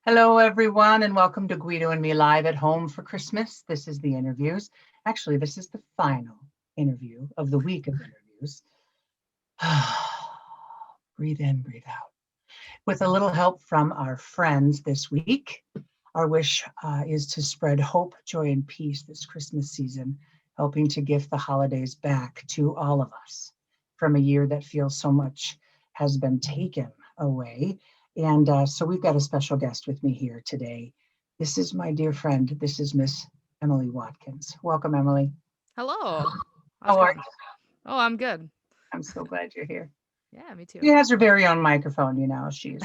Hello, everyone, and welcome to Guido and Me Live at Home for Christmas. This is the interviews. Actually, this is the final interview of the week of interviews. Breathe in, breathe out. With a little help from our friends this week, our wish is to spread hope, joy, and peace this Christmas season, helping to gift the holidays back to all of us from a year that feels so much has been taken away. And so we've got a special guest with me here today. This is my dear friend. This is Miss Emily Watkins. Welcome, Emily. Hello. How's How it are going? you? Oh, I'm good. I'm so glad you're here. Yeah, me She too. has her very own microphone, you know. She's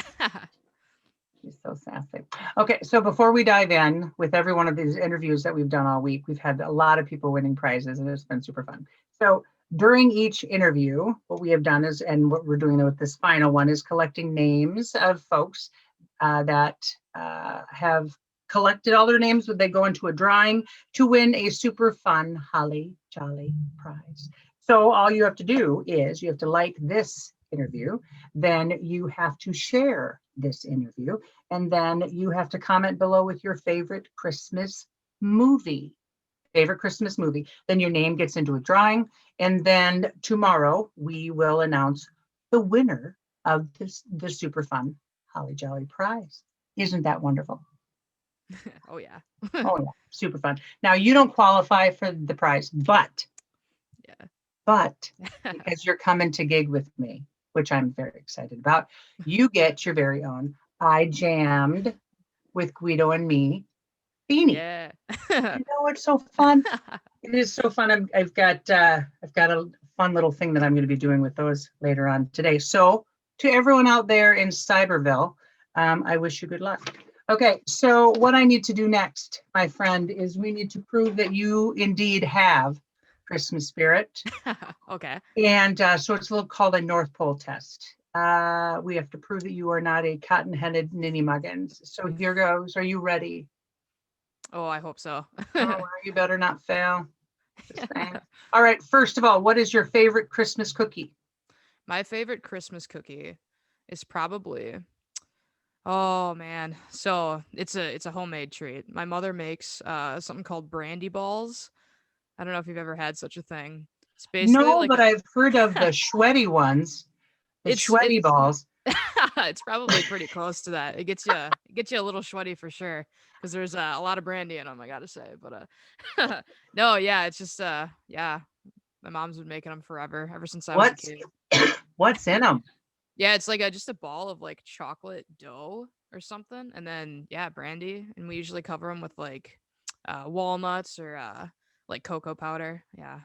so sassy. Okay, so before we dive in with every one of these interviews that we've done all week, we've had a lot of people winning prizes and it's been super fun. So during each interview, what we have done is, and what we're doing with this final one is collecting names of folks that have collected all their names, but they go into a drawing to win a super fun Holly Jolly prize. So all you have to do is you have to like this interview, then you have to share this interview, and then you have to comment below with your favorite Christmas movie. Favorite Christmas movie. Then your name gets into a drawing, and then tomorrow we will announce the winner of the super fun Holly Jolly prize. Isn't that wonderful? Oh yeah. Oh yeah, super fun. Now you don't qualify for the prize, but Yeah. because you're coming to gig with me, which I'm very excited about, you get your very own I Jammed with Guido and Me beanie. Yeah. You know, it's so fun. It is so fun. I've got a fun little thing that I'm going to be doing with those later on today. So to everyone out there in Cyberville, I wish you good luck. Okay, so what I need to do next, my friend, is we need to prove that you indeed have Christmas spirit. Okay. And so it's a little called a North Pole test. We have to prove that you are not a cotton-headed ninny muggins. So here goes. Are you ready? Oh, I hope so. Oh, well, you better not fail. Just saying. All right. First of all, what is your favorite Christmas cookie? My favorite Christmas cookie is probably oh man. So it's a homemade treat. My mother makes something called brandy balls. I don't know if you've ever had such a thing. It's basically No, like but a I've heard of the sweaty ones, the sweaty it's balls. it's probably pretty close to that. It gets you a little sweaty for sure because there's a lot of brandy in them. I gotta say, but no, yeah, it's just yeah, my mom's been making them forever, ever since I was a What's kid. what's in them? Yeah, it's like just a ball of like chocolate dough or something, and then yeah, brandy, and we usually cover them with like walnuts or like cocoa powder. Yeah.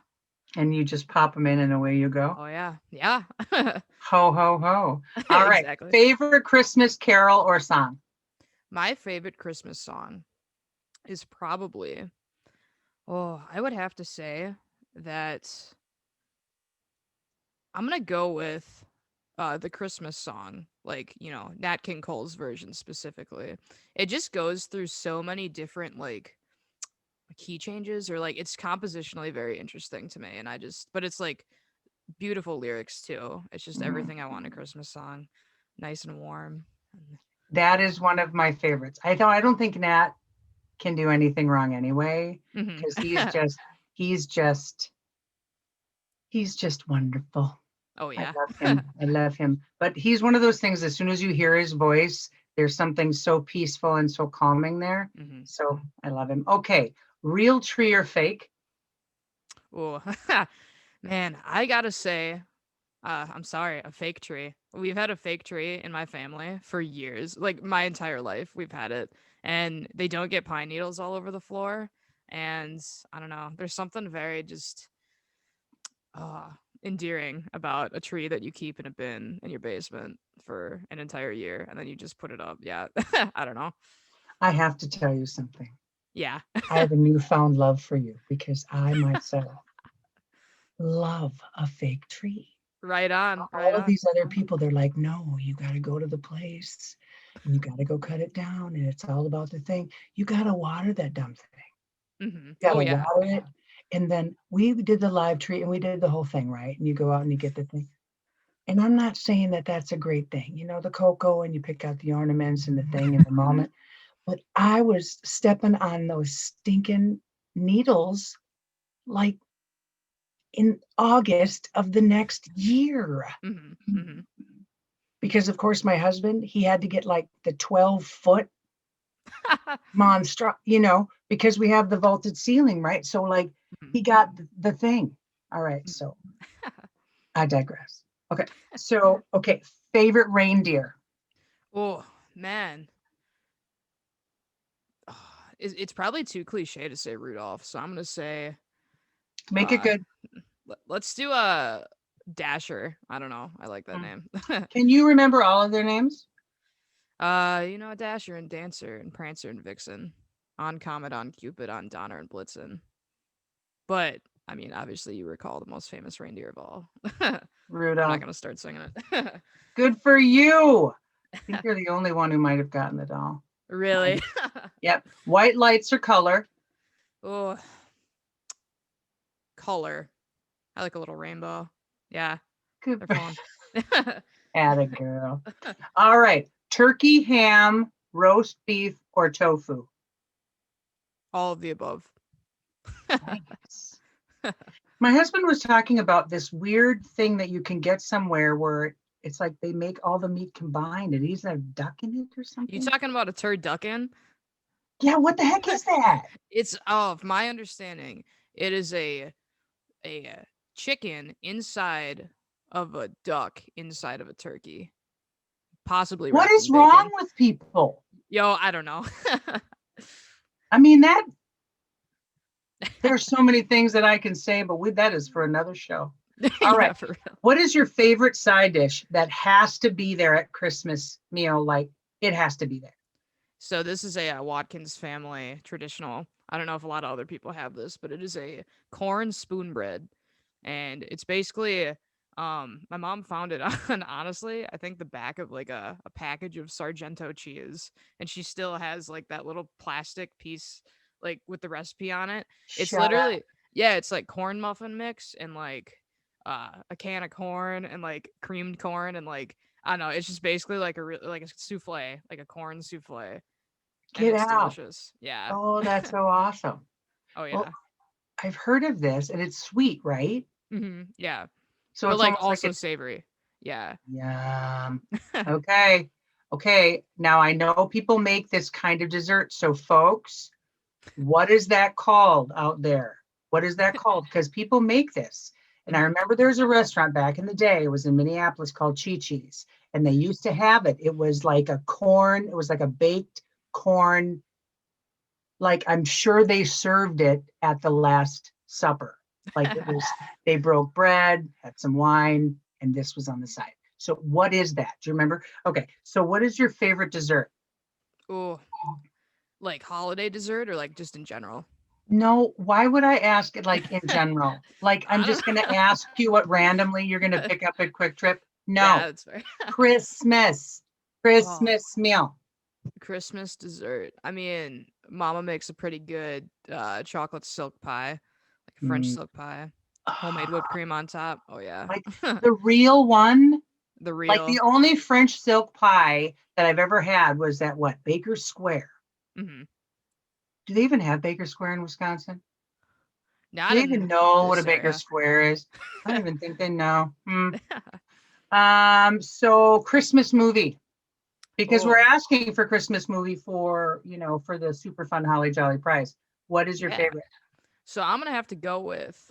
And you just pop them in and away you go. Oh yeah, yeah. Ho ho ho. All right. Exactly. Favorite Christmas carol or song? My favorite Christmas song is probably oh, I would have to say that I'm gonna go with the Christmas song, like, Nat King Cole's version specifically. It just goes through so many different like key changes or like it's compositionally very interesting to me and but it's like beautiful lyrics too. It's just Mhm. everything I want in a Christmas song. Nice and warm. And That is one of my favorites. I don't think Nat can do anything wrong anyway, mhm. because he's just he's just wonderful. Oh I yeah. love him. I love him. But he's one of those things, as soon as you hear his voice, there's something so peaceful and so calming there. Mhm. So I love him. Okay. Real tree or fake? Oh, man, I gotta say, I'm sorry, a fake tree. We've had a fake tree in my family for years, like my entire life. We've had it, and they don't get pine needles all over the floor. And I don't know, there's something very just uh endearing about a tree that you keep in a bin in your basement for an entire year, and then you just put it up. Yeah, I don't know. I have to tell you something. Yeah, I have a newfound love for you because I myself love a fake tree. right on, right All of on. these other people, they're like, no, you got to go to the place and you got to go cut it down. And it's all about the thing. You got to water that dumb thing. You got Oh to yeah. water it. And then we did the live tree and we did the whole thing, right? And you go out and you get the thing. And I'm not saying that that's a great thing, the cocoa and you pick out the ornaments and the thing in the moment. But I was stepping on those stinking needles like in August of the next year. Mhm. Mhm. Because of course my husband, he had to get like the 12-foot monster, because we have the vaulted ceiling, right? So like Mhm. he got the thing. All right, so I digress. Okay. So okay, favorite reindeer. Oh, man. It's probably too cliche to say Rudolph, so I'm gonna say Make it uh good. let's do Dasher. I don't know. I like that Mm. name. Can you remember all of their names? Dasher and Dancer and Prancer and Vixen, on Comet, on Cupid, on Donner and Blitzen. But I mean, obviously, you recall the most famous reindeer of all. I'm not Rudolph. gonna start singing it. Good for you. I think you're the only one who might have gotten it all. Really? Yep. White lights or color. Oh, color. I like a little rainbow. Yeah, Good they're for fun. Atta girl. All right. Turkey, ham, roast beef, or tofu. All of the above. Nice. My husband was talking about this weird thing that you can get somewhere where it's like they make all the meat combined and he's a duck in it or You something. talking about a turducken? Yeah, what the heck is that? It's of my understanding, it is a chicken inside of a duck inside of a turkey, possibly What wrapped is in wrong bacon. with people? Yo, I don't know. I mean, there's so many things that I can say, but that is for another show. All Yeah, right. for real. What is your favorite side dish that has to be there at Christmas meal? Like it has to be there. So this is a Watkins family traditional. I don't know if a lot of other people have this, but it is a corn spoon bread, and it's basically my mom found it on, honestly, I think the back of like a package of Sargento cheese, and she still has like that little plastic piece like with the recipe on it. It's Shut up. literally, yeah, it's like corn muffin mix and like a can of corn and like creamed corn and like I don't know. It's just basically like like a souffle, like a corn souffle, and Get it's out. delicious. Yeah. Oh, that's so awesome. Oh Well, yeah. I've heard of this and it's sweet, right? Yeah. So But it's like almost like also it's savory. Yeah. yum. Okay. Okay. Now I know people make this kind of dessert. So, folks, what is that called out there? What is that called? Because people make this. And I Mhm. remember there was a restaurant back in the day, it was in Minneapolis called Chi Chi's, and they used to have it. It was like it was like a baked corn, like I'm sure they served it at the Last Supper. Like it was, they broke bread, had some wine, and this was on the side. So, what is that? Do you remember? Okay. So, what is your favorite dessert? Ooh, like holiday dessert or like just in general? No, why would I ask it like in general? Like I'm I just going to don't know. ask you what randomly you're going to pick up at Quick Trip? Yeah, No. that's fair. Christmas. Oh, Christmas meal. Christmas dessert. I mean, Mama makes a pretty good chocolate silk pie, like a French Mm. silk pie, homemade whipped Ah, cream on top. Oh yeah, like the real one, the like real. the only French silk pie that I've ever had was that what? Baker Square. hmm Do they even have Baker Square in Wisconsin? Do Not they even in know what a this Baker area. Square is? I don't even think they know. So Christmas movie. Because we're Oh asking for Christmas movie for, for the super fun Holly Jolly prize. What is your yeah. favorite? So I'm gonna have to go with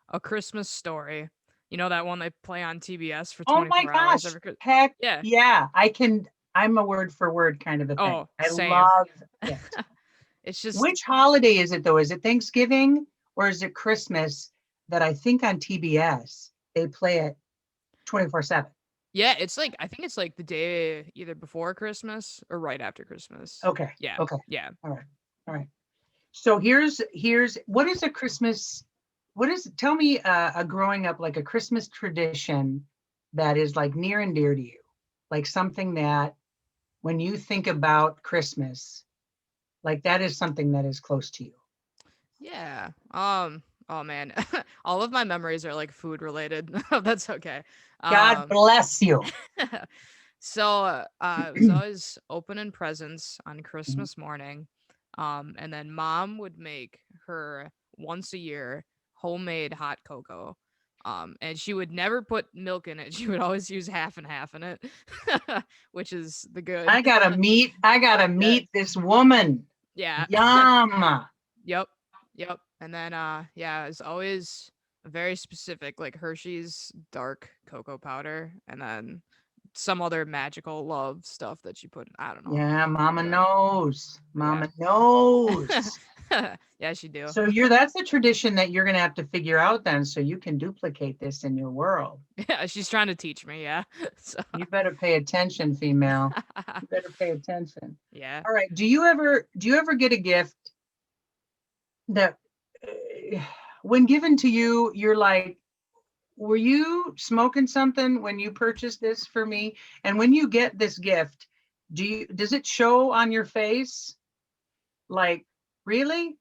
A Christmas Story. You know that one they play on TBS for Oh my 24 hours gosh. every Christmas. Heck Yeah. yeah. I'm a word for word kind of a thing. Oh, I same. love it. It's just Which holiday is it though? Is it Thanksgiving or is it Christmas that I think on TBS they play it 24/7? yeah, it's like I think it's like the day either before Christmas or right after Christmas. Okay. Yeah. Okay. Yeah. All right. All right. So here's what is a Christmas, tell me a growing up like a Christmas tradition that is like near and dear to you, like something that when you think about Christmas, like that is something that is close to you. Yeah. Oh man. All of my memories are like food related. That's okay. God Um, bless you. so it was always opening presents on Christmas morning. And then mom would make her once a year homemade hot cocoa. And she would never put milk in it. She would always use half and half in it, which is the good. I gotta Yeah. meet this woman. Yeah. Yum. Yep. Yep. And then yeah, it's always very specific, like Hershey's dark cocoa powder, and then some other magical love stuff that you put in. I don't know. Yeah, mama But knows. yeah. Mama knows. Yeah, she do. So that's a tradition that you're gonna have to figure out then so you can duplicate this in your world. Yeah, she's trying to teach me, yeah. So You better pay attention, female. You better pay attention. yeah. All right. Do you ever get a gift that when given to you, you're like, were you smoking something when you purchased this for me? And when you get this gift, does it show on your face? Like, really?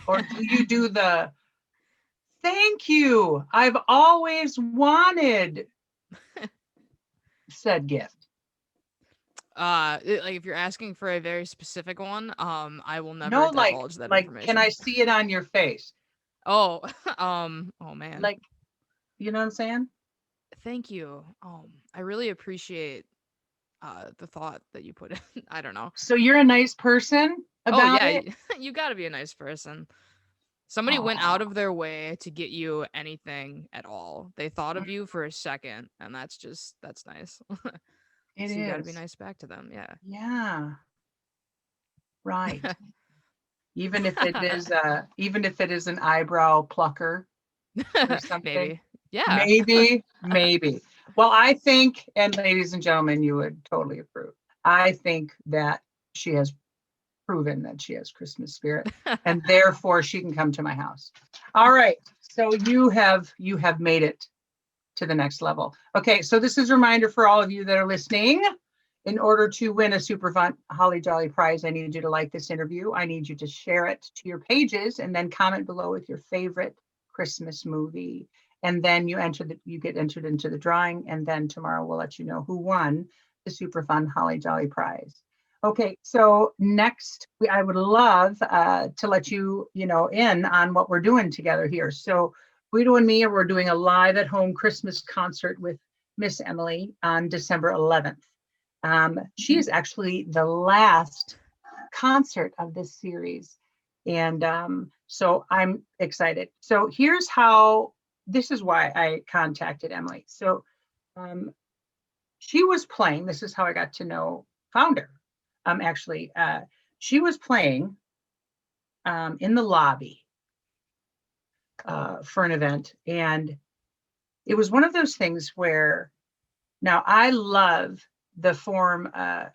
Or do you do the thank you? I've always wanted said gift. Like if you're asking for a very specific one, I will never No, divulge that can I information. see it on your face? Oh, oh man. Like, you know what I'm saying? Thank you. I really appreciate the thought that you put in. I don't know. So you're a nice person Oh about yeah, it? you got to be a nice person. Somebody went out Oh, of their way to get you anything at all. They thought of you for a second, and that's nice. it So you got to be is. nice back to them. Yeah. Yeah, right. Even if it is an eyebrow plucker or something. Maybe. Yeah. Maybe. Well, I think, and ladies and gentlemen, you would totally approve. I think that she has proven that she has Christmas spirit, and therefore she can come to my house. All right. So you have made it to the next level. Okay, so this is a reminder for all of you that are listening. In order to win a super fun Holly Jolly prize, I need you to like this interview. I need you to share it to your pages and then comment below with your favorite Christmas movie. And then you get entered into the drawing. And then tomorrow we'll let you know who won the super fun Holly Jolly prize. Okay, so next I would love to let in on what we're doing together here. So Guido and me, we're doing a live at home Christmas concert with Miss Emily on December 11th. She is actually the last concert of this series. And so I'm excited. So this is why I contacted Emily. So um, she was playing, this is how I got to know Founder. Actually, she was playing in the lobby for an event. And it was one of those things where now I love the form,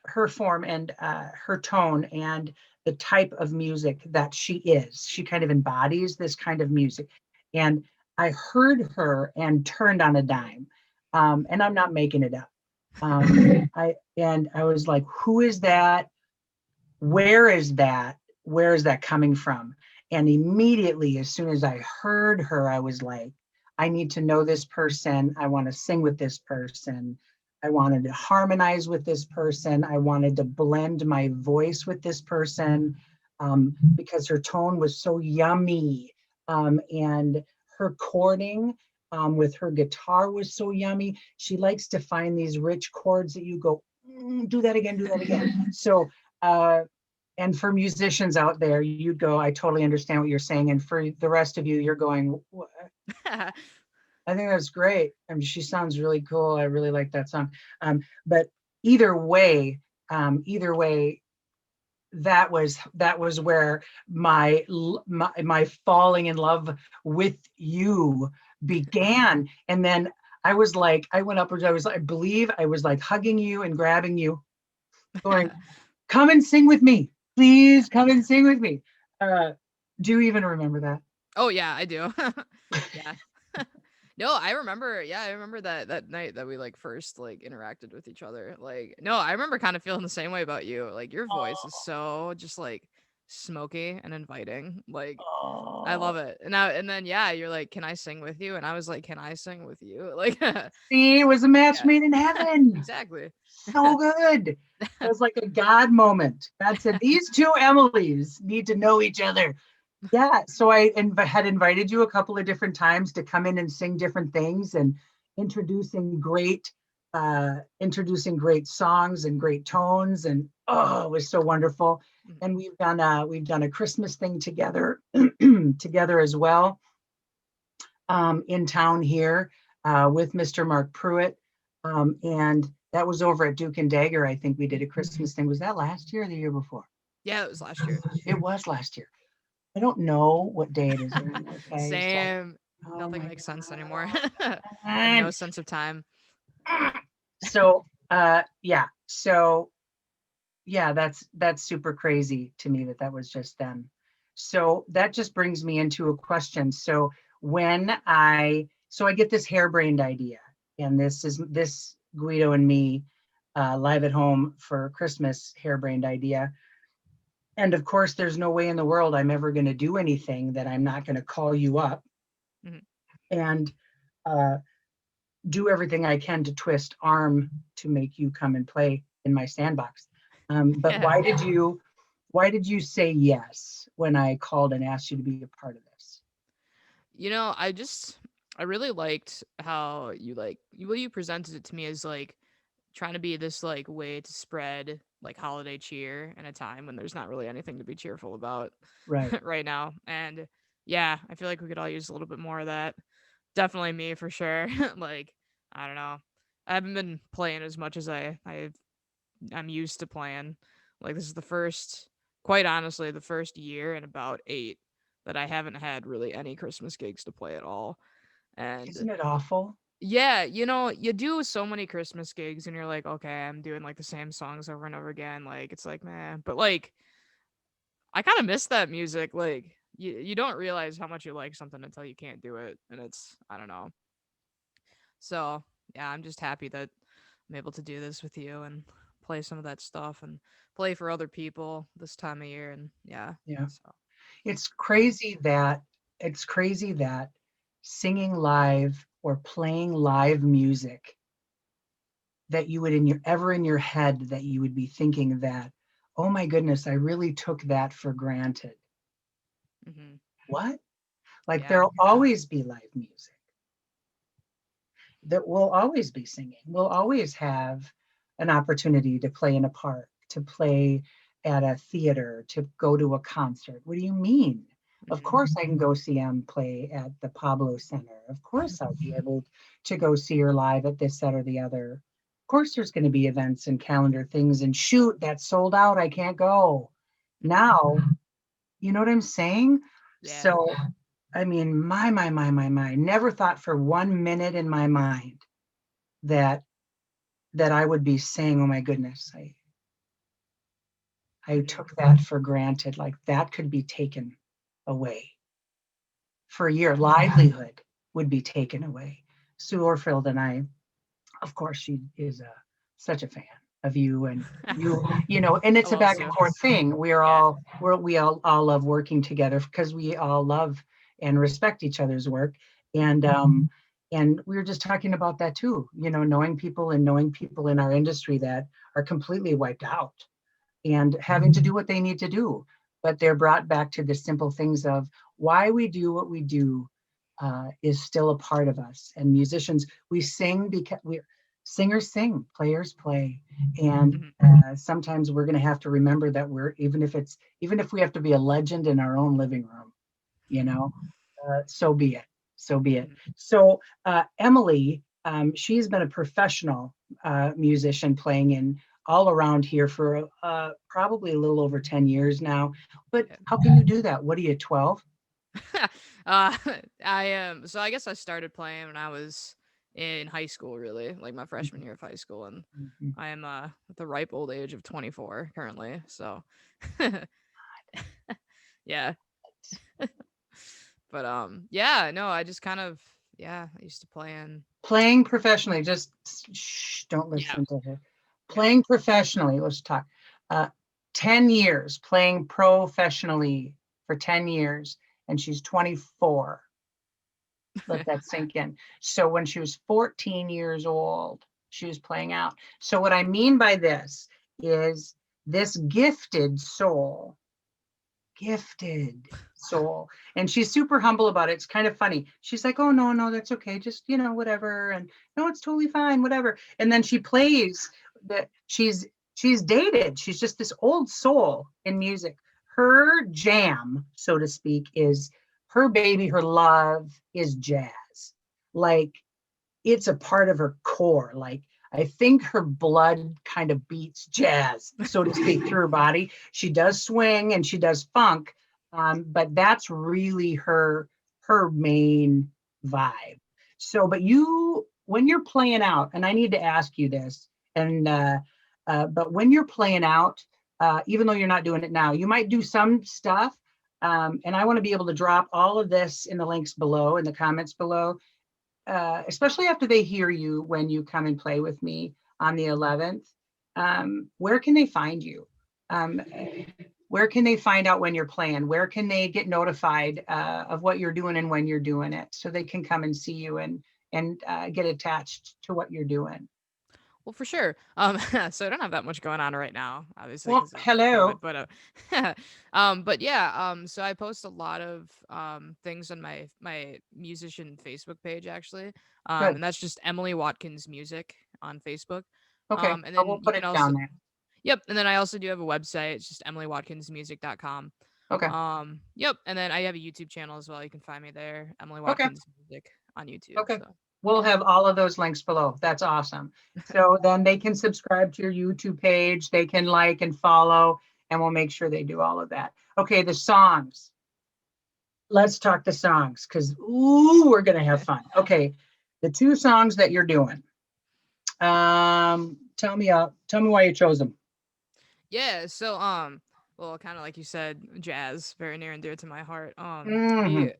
her form and her tone and the type of music that she is. She kind of embodies this kind of music. And I heard her and turned on a dime. And I'm not making it up. I was like, who is that? Where is that? Where is that coming from? And immediately, as soon as I heard her, I was like, I need to know this person. I want to sing with this person. I wanted to harmonize with this person. I wanted to blend my voice with this person because her tone was so yummy. And her chording with her guitar was so yummy. She likes to find these rich chords that you go, do that again, do that again. So, and for musicians out there, you'd go, I totally understand what you're saying. And for the rest of you, you're going, what? I think that's great. I mean, she sounds really cool. I really like that song. But either way, either way, that was where my falling in love with you began. And then I was like, I went upwards. I believe I was like hugging you and grabbing you, going, come and sing with me. Please come and sing with me. Do you even remember that? Oh yeah, I do. Yeah. No, I remember. Yeah, I remember that night that we like first like interacted with each other. Like, no, I remember kind of feeling the same way about you. Like, your voice is Oh, so just like smoky and inviting. Like I Oh, love it. And then yeah, you're like, "Can I sing with you?" And I was like, "Can I sing with you?" Like see, it was a match yeah. made in heaven. Exactly. So good. It was like a God moment. God said, these two Emilys need to know each other. Yeah. So I had invited you a couple of different times to come in and sing different things and introducing great, introducing great songs and great tones. And oh, it was so wonderful. Mhm. And we've done a Christmas thing together, together as well, in town here, with Mr. Mark Pruitt. And that was over at Duke and Dagger. I think we did a Christmas thing. Was that last year or the year before? Yeah, it was last year. It was last year. I don't know what day it is anymore. Okay. So, Same. oh Nothing my makes sense anymore. I have no God. sense of time. So, yeah. So, yeah, that's super crazy to me that that was just them. So that just brings me into a question. So so I get this harebrained idea, and this Guido and me, live at home for Christmas harebrained idea. And of course, there's no way in the world I'm ever going to do anything that I'm not going to call you up Mhm. and, uh, do everything I can to twist arm to make you come and play in my sandbox. But Yeah. why did you say yes when I called and asked you to be a part of this? I really liked how you presented it to me as like trying to be this like way to spread like holiday cheer in a time when there's not really anything to be cheerful about Right. right now. And yeah, I feel like we could all use a little bit more of that. Definitely me for sure. Like, I don't know. I haven't been playing as much as I'm used to playing. Like this is the first quite honestly, the first year in about 8 that I haven't had really any Christmas gigs to play at all. And Isn't it awful? yeah, you do so many Christmas gigs and you're like, okay, I'm doing like the same songs over and over again. Like it's like, man, but like I kind of miss that music. Like you don't realize how much you like something until you can't do it, and it's I don't know. So yeah, I'm just happy that I'm able to do this with you and play some of that stuff and play for other people this time of year. And yeah, Yeah. so It's yeah. crazy that it's crazy that singing live or playing live music that you would in your head that you would be thinking that, oh my goodness, I really took that for granted. Hmm. What? Like Yeah. there'll always be live music. That will always be singing. We'll always have an opportunity to play in a park, to play at a theater, to go to a concert. What do you mean? Of Hmm. course, I can go see them play at the Pablo Center. Of course, I'll be able to go see her live at this, that, or the other. Of course, there's going to be events and calendar things, and shoot, that's sold out. I can't go. Hmm. Now, you know what I'm saying? Yeah. So, I mean, my, never thought for 1 minute in my mind that I would be saying, "Oh my goodness, I Hmm. took that for granted." Like that could be taken away for a year. Livelihood would be taken away. Sue Orfield and I, of course, she is such a fan of you, and and I it's a love back and Sue. forth thing. Yeah. We all love working together because we all love and respect each other's work. And we were just talking about that too, knowing people in our industry that are completely wiped out and having to do what they need to do. But they're brought back to the simple things of why we do what we do, is still a part of us. And musicians, we sing because singers sing, players play. And Hmm. sometimes we're going to have to remember that even if we have to be a legend in our own living room, you know, so be it. So be it. Hmm. So Emily, she's been a professional musician playing in all around here for probably a little over 10 years now. But Yeah. how can you do that? What are you, 12? uh, I am. So I guess I started playing when I was in high school, really, like my freshman year of high school, and Mhm. I am at the ripe old age of 24 currently. So, yeah. But yeah, no, I just kind of yeah, I used to play in Playing professionally, just shh, don't yeah, listen to her. yeah. Playing professionally, let's talk. Uh, 10 years playing professionally for 10 years, and she's 24. Let that sink in. So when she was 14 years old, she was playing out. So what I mean by this is this gifted soul, and she's super humble about it. It's kind of funny. She's like, oh no, that's okay, just whatever, and no, it's totally fine, whatever. And then she plays that she's dated, she's just this old soul in music. Her jam, so to speak, is her baby, her love is jazz. Like, it's a part of her core. Like, I think her blood kind of beats jazz, so to speak, through her body. She does swing and she does funk, but that's really her main vibe. So, but when you're playing out, and I need to ask you this, and but when you're playing out, even though you're not doing it now, you might do some stuff. And I want to be able to drop all of this in the links below, in the comments below, especially after they hear you when you come and play with me on the 11th. Where can they find you? Where can they find out when you're playing? Where can they get notified of what you're doing and when you're doing it, so they can come and see you and get attached to what you're doing? Well, for sure. So I don't have that much going on right now, obviously, Well, because of COVID. hello. But yeah. So I post a lot of things on my musician Facebook page, actually. Good. And that's just Emily Watkins Music on Facebook. Okay. And I then will you put can it also, down there. yep. And then I also do have a website. It's just emilywatkinsmusic.com. Okay. Yep. And then I have a YouTube channel as well. You can find me there, Emily Okay. Watkins Music on YouTube. Okay. So We'll yeah. have all of those links below. That's awesome. So then they can subscribe to your YouTube page, they can like and follow, and we'll make sure they do all of that. Okay, the songs. Let's talk the songs, because ooh, we're gonna have fun. Okay, the two songs that you're doing. Tell me why you chose them. Yeah, so well, kind of like you said, jazz, very near and dear to my heart. Hmm. We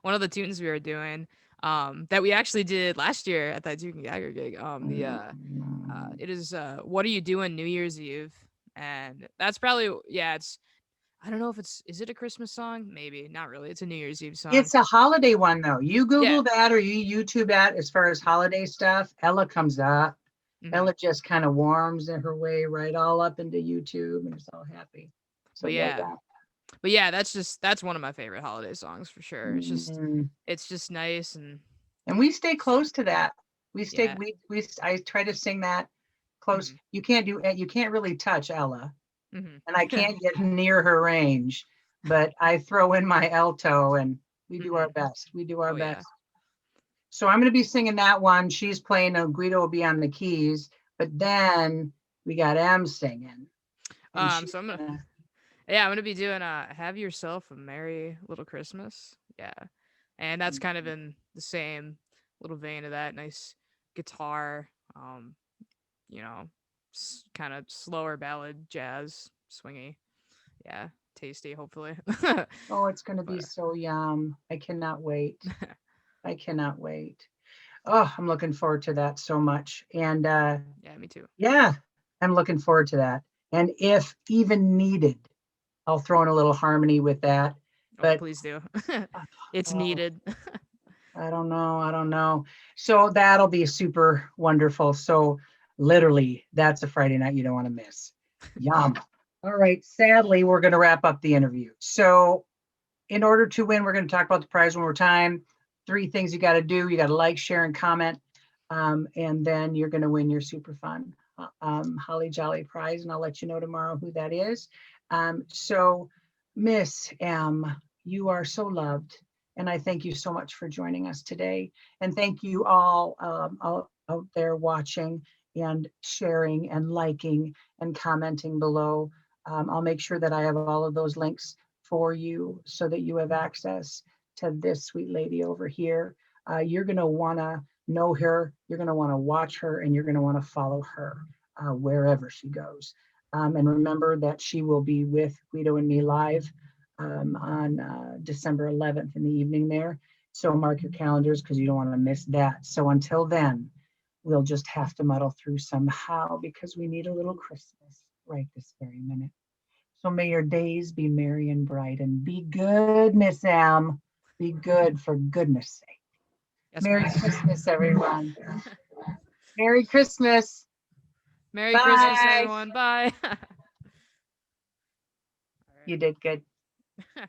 one of the tunes we were doing, that we actually did last year at that Duke and Geiger gig. It is "What Are You Doing New Year's Eve," and that's probably, yeah. It's, I don't know if is it a Christmas song? Maybe not really. It's a New Year's Eve song. It's a holiday one though. You Yeah. Google that or you YouTube that as far as holiday stuff. Ella comes up. Hmm. Ella just kind of warms her way right all up into YouTube and is all happy. So But yeah, yeah, yeah. that's one of my favorite holiday songs for sure. Mm. It's just nice and And we stay close to that. We stay, yeah. I try to sing that close. Hmm. You can't really touch Ella, Hmm. and I can't get near her range, but I throw in my alto and we do our Hmm. best. We do our Oh yeah. best. So I'm going to be singing that one. She's playing, Guido will be on the keys, but then we got M singing, and she's So I'm gonna, gonna. yeah, I'm gonna be doing "Have Yourself a Merry Little Christmas." Yeah, and that's kind of in the same little vein of that. Nice guitar, you know, kind of slower ballad, jazz, swingy. Yeah, tasty. Hopefully, Oh, it's going to be but so yum. I cannot wait. I cannot wait. Oh, I'm looking forward to that so much. And yeah, me too. yeah, I'm looking forward to that. And if even needed, I'll throw in a little harmony with that. Oh, But please do. It's oh, needed. I don't know. I don't know. So that'll be super wonderful. So literally, that's a Friday night you don't want to miss. Yum. All right. Sadly, we're going to wrap up the interview. So in order to win, we're going to talk about the prize one more time. 3 things you got to do. You got to like, share, and comment. And then you're going to win your super fun Holly Jolly prize. And I'll let you know tomorrow who that is. So Miss M, you are so loved. And I thank you so much for joining us today. And thank you all out there watching and sharing and liking and commenting below. I'll make sure that I have all of those links for you so that you have access to this sweet lady over here. You're going to want to know her, you're going to want to watch her, and you're going to want to follow her wherever she goes. And remember that she will be with Guido and me live on December 11th in the evening there. So mark your calendars because you don't want to miss that. So until then, we'll just have to muddle through somehow because we need a little Christmas right this very minute. So may your days be merry and bright, and be good, Miss M. Be good for goodness sake. Yes, Merry ma'am. Christmas, everyone. Merry Christmas. Merry Christmas, Bye. everyone. Bye. All You did good. right.